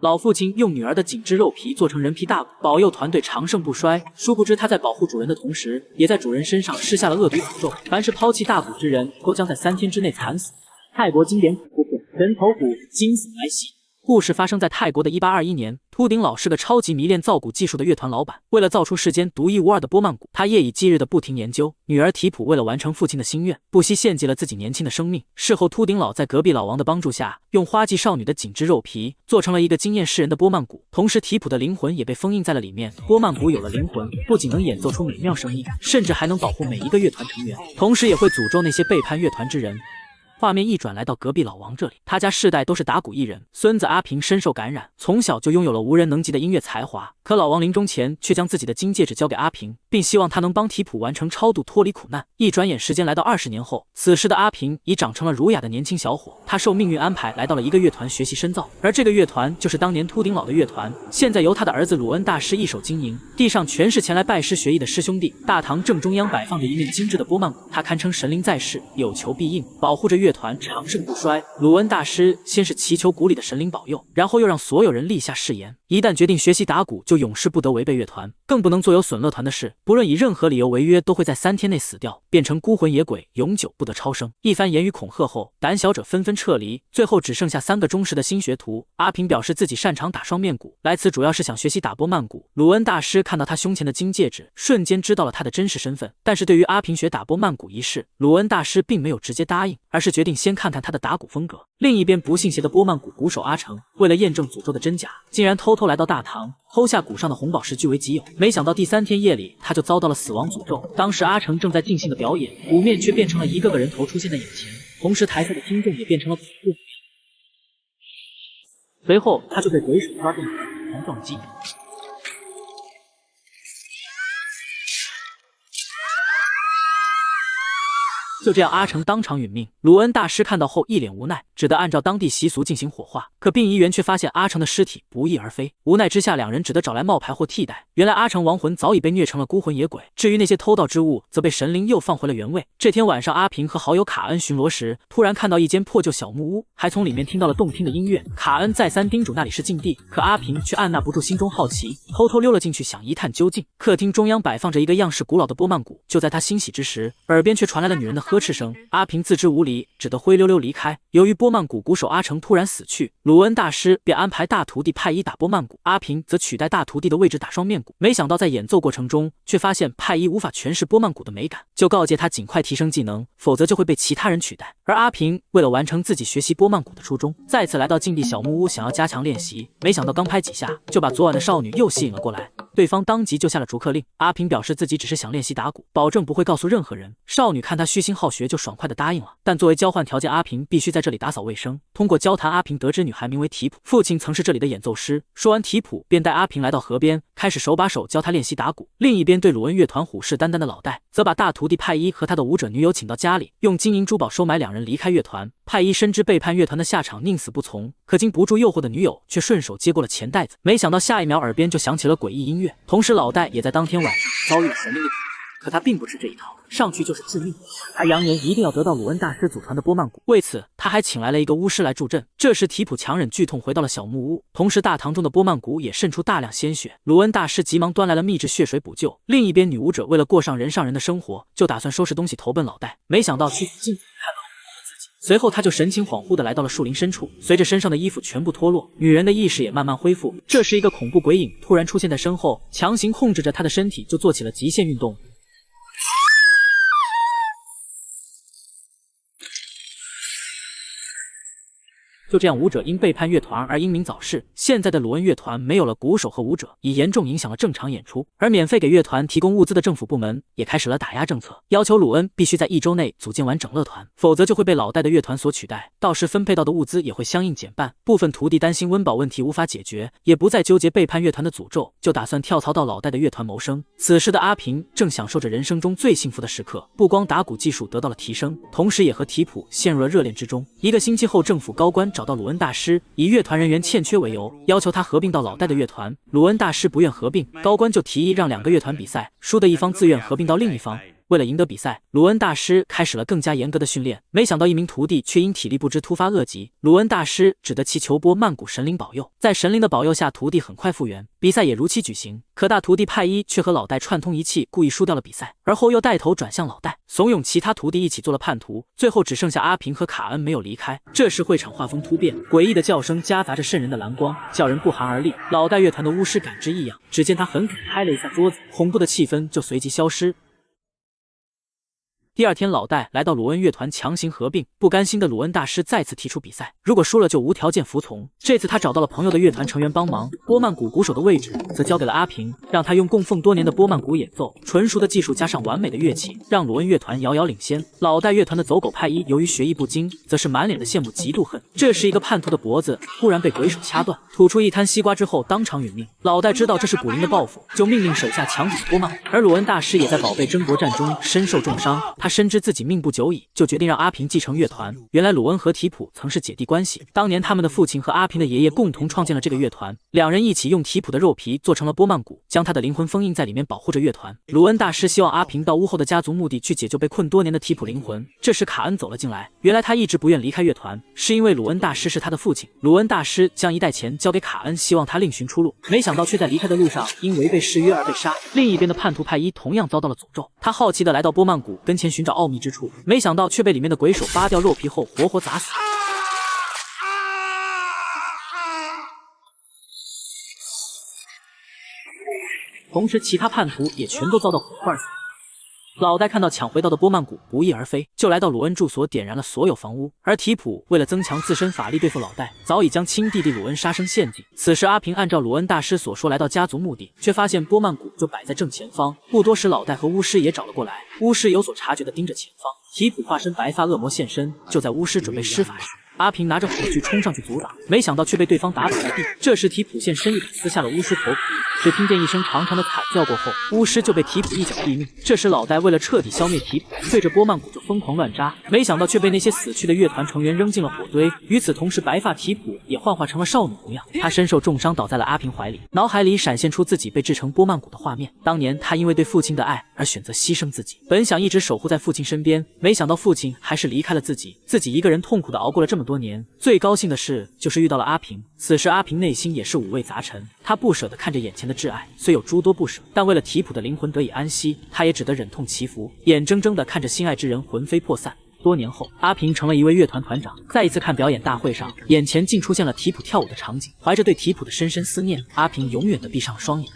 老父亲用女儿的紧致肉皮做成人皮大鼓，保佑团队长盛不衰。殊不知他在保护主人的同时，也在主人身上施下了恶毒诅咒，凡是抛弃大鼓之人，都将在3天之内惨死。泰国经典恐怖片《人头鼓》惊悚来袭。故事发生在泰国的1821年，秃顶老是个超级迷恋造鼓技术的乐团老板。为了造出世间独一无二的波曼鼓，他夜以继日的不停研究。女儿提普为了完成父亲的心愿，不惜献祭了自己年轻的生命。事后，秃顶老在隔壁老王的帮助下，用花季少女的紧致肉皮做成了一个惊艳世人的波曼鼓，同时提普的灵魂也被封印在了里面。波曼鼓有了灵魂，不仅能演奏出美妙声音，甚至还能保护每一个乐团成员，同时也会诅咒那些背叛乐团之人。画面一转来到隔壁老王这里，他家世代都是打鼓艺人，孙子阿平深受感染，从小就拥有了无人能及的音乐才华。可老王临终前却将自己的金戒指交给阿平，并希望他能帮提普完成超度，脱离苦难。一转眼时间来到20年后，此时的阿平已长成了儒雅的年轻小伙，他受命运安排来到了一个乐团学习深造，而这个乐团就是当年秃顶老的乐团，现在由他的儿子鲁恩大师一手经营。地上全是前来拜师学艺的师兄弟，大堂正中央摆放着一面精致的波曼鼓，他堪称神灵在世，有求必应，保护着乐团长盛不衰。鲁恩大师先是祈求鼓里的神灵保佑，然后又让所有人立下誓言，一旦决定学习打鼓，就永世不得违背乐团，更不能做有损乐团的事，不论以任何理由违约，都会在3天内死掉，变成孤魂野鬼，永久不得超生。一番言语恐吓后，胆小者纷纷撤离，最后只剩下3个忠实的新学徒。阿平表示自己擅长打双面鼓，来此主要是想学习打波曼鼓。鲁恩大师看到他胸前的金戒指，瞬间知道了他的真实身份，但是对于阿平学打波曼鼓一事，鲁恩大师并没有直接答应，而是决定先看看他的打鼓风格。另一边不信邪的波曼鼓鼓手阿成，为了验证诅咒的真假，竟然偷偷来到大堂，偷下鼓上的红宝石据为己有。没想到第3天夜里，他就遭到了死亡诅咒。当时阿成正在尽兴的表演，鼓面却变成了一个个人头出现在眼前，同时台下的听众也变成了恐怖。随后他就被鬼手抓进了狂撞击。就这样，阿成当场殒命。鲁恩大师看到后一脸无奈，只得按照当地习俗进行火化。可殡仪员却发现阿成的尸体不翼而飞，无奈之下，2人只得找来冒牌货替代。原来阿成亡魂早已被虐成了孤魂野鬼，至于那些偷盗之物，则被神灵又放回了原位。这天晚上，阿平和好友卡恩巡逻时，突然看到一间破旧小木屋，还从里面听到了动听的音乐。卡恩再三叮嘱那里是禁地，可阿平却按捺不住心中好奇，偷偷溜了进去，想一探究竟。客厅中央摆放着一个样式古老的波曼鼓，就在他欣喜之时，耳边却传来了女人的呵斥声。阿平自知无礼，只得灰溜溜离开。由于波曼鼓鼓手阿成突然死去，鲁恩大师便安排大徒弟派一打波曼鼓，阿平则取代大徒弟的位置打双面鼓。没想到在演奏过程中，却发现派一无法诠释波曼鼓的美感，就告诫他尽快提升技能，否则就会被其他人取代。而阿平为了完成自己学习波曼鼓的初衷，再次来到禁地小木屋，想要加强练习。没想到刚拍几下，就把昨晚的少女又吸引了过来，对方当即就下了逐客令。阿平表示自己只是想练习打鼓，保证不会告诉任何人。少女看他虚心好学，就爽快地答应了，但作为交换条件，阿平必须在这里打扫卫生。通过交谈，阿平得知女孩名为提普，父亲曾是这里的演奏师。说完提普，便带阿平来到河边，开始手把手教他练习打鼓。另一边对鲁恩乐团虎视眈眈的老戴，则把大徒弟派一和他的舞者女友请到家里，用金银珠宝收买2人离开乐团。派一深知背叛乐团的下场，宁死不从，可经不住诱惑的女友却顺手接过了钱袋子。没想到下一秒耳边就响起了诡异音乐，同时老戴也在当天晚上遭遇了神灵的。可他并不吃这一套，上去就是致命。他扬言一定要得到鲁恩大师祖传的波曼鼓，为此他还请来了一个巫师来助阵。这时提普强忍剧痛回到了小木屋，同时大堂中的波曼鼓也渗出大量鲜血。鲁恩大师急忙端来了秘制血水补救。另一边女舞者为了过上人上人的生活，就打算收拾东西投奔老戴，没想到去镜子看到了自己。随后他就神情恍惚地来到了树林深处，随着身上的衣服全部脱落，女人的意识也慢慢恢复。这时一个恐怖鬼影突然出现在身后，强行控制着他的身体，就做起了极限运动。就这样，舞者因背叛乐团而英明早逝。现在的鲁恩乐团没有了鼓手和舞者，已严重影响了正常演出。而免费给乐团提供物资的政府部门也开始了打压政策，要求鲁恩必须在1周内组建完整乐团，否则就会被老戴的乐团所取代，到时分配到的物资也会相应减半。部分徒弟担心温饱问题无法解决，也不再纠结背叛乐团的诅咒，就打算跳槽到老戴的乐团谋生。此时的阿平正享受着人生中最幸福的时刻，不光打鼓技术得到了提升，同时也和提普陷入了热恋之中。1个星期后，政府高官找到鲁恩大师，以乐团人员欠缺为由，要求他合并到老戴的乐团。鲁恩大师不愿合并，高官就提议让2个乐团比赛，输的一方自愿合并到另一方。为了赢得比赛，鲁恩大师开始了更加严格的训练。没想到一名徒弟却因体力不支突发恶疾，鲁恩大师只得祈求波曼谷神灵保佑。在神灵的保佑下，徒弟很快复原，比赛也如期举行。可大徒弟派一却和老戴串通一气，故意输掉了比赛，而后又带头转向老戴，怂恿其他徒弟一起做了叛徒。最后只剩下阿平和卡恩没有离开。这时会场画风突变，诡异的叫声夹杂着渗人的蓝光，叫人不寒而栗。老戴乐团的巫师感知异样，只见他狠狠拍了一下桌子，恐怖的气氛就随即消失。第二天，老戴来到鲁恩乐团强行合并，不甘心的鲁恩大师再次提出比赛，如果输了就无条件服从。这次他找到了朋友的乐团成员帮忙，波曼谷鼓手的位置则交给了阿平，让他用供奉多年的波曼谷演奏，纯熟的技术加上完美的乐器，让鲁恩乐团遥遥领先。老戴乐团的走狗派一由于学艺不精，则是满脸的羡慕嫉妒恨。这时一个叛徒的脖子忽然被鬼手掐断，吐出一滩西瓜之后当场殒命。老戴知道这是古灵的报复，就命令手下抢走波曼谷，而鲁恩大师也在宝贝争夺战中身受重伤。他深知自己命不久矣，就决定让阿平继承乐团。原来鲁恩和提普曾是姐弟关系，当年他们的父亲和阿平的爷爷共同创建了这个乐团，两人一起用提普的肉皮做成了波曼谷，将他的灵魂封印在里面，保护着乐团。鲁恩大师希望阿平到屋后的家族墓地去解救被困多年的提普灵魂。这时卡恩走了进来，原来他一直不愿离开乐团，是因为鲁恩大师是他的父亲。鲁恩大师将一袋钱交给卡恩，希望他另寻出路，没想到却在离开的路上因违背誓约而被杀。另一边的叛徒派一同样遭到了诅咒，他好奇地来到波曼谷跟前寻找奥秘之处，没想到却被里面的鬼手扒掉肉皮后活活砸死。同时其他叛徒也全都遭到火块死。老戴看到抢回到的波曼谷不翼而飞，就来到鲁恩住所点燃了所有房屋。而提普为了增强自身法力对付老戴，早已将亲弟弟鲁恩杀生献祭。此时阿平按照鲁恩大师所说来到家族墓地，却发现波曼谷就摆在正前方。不多时，老戴和巫师也找了过来，巫师有所察觉地盯着前方。提普化身白发恶魔现身，就在巫师准备施法时，阿平拿着火炬冲上去阻挡，没想到却被对方打倒在地。这时提普现身一把撕下了巫师头皮，只听见一声长长的惨叫过后，巫师就被提普一脚毙命。这时老戴为了彻底消灭提普，对着波曼谷就疯狂乱扎，没想到却被那些死去的乐团成员扔进了火堆。与此同时，白发提普也幻化成了少女模样，他身受重伤倒在了阿平怀里，脑海里闪现出自己被制成波曼谷的画面。当年他因为对父亲的爱而选择牺牲自己，本想一直守护在父亲身边，没想到父亲还是离开了自己，自己一个人痛苦地熬过了这么多年。最高兴的是就是遇到了阿平。此时阿平内心也是五味杂陈，他不舍得看着眼前的挚爱，虽有诸多不舍，但为了提普的灵魂得以安息，他也只得忍痛祈福，眼睁睁地看着心爱之人魂飞魄散。多年后，阿平成了一位乐团团长，在一次看表演大会上，眼前竟出现了提普跳舞的场景。怀着对提普的深深思念，阿平永远地闭上了双眼。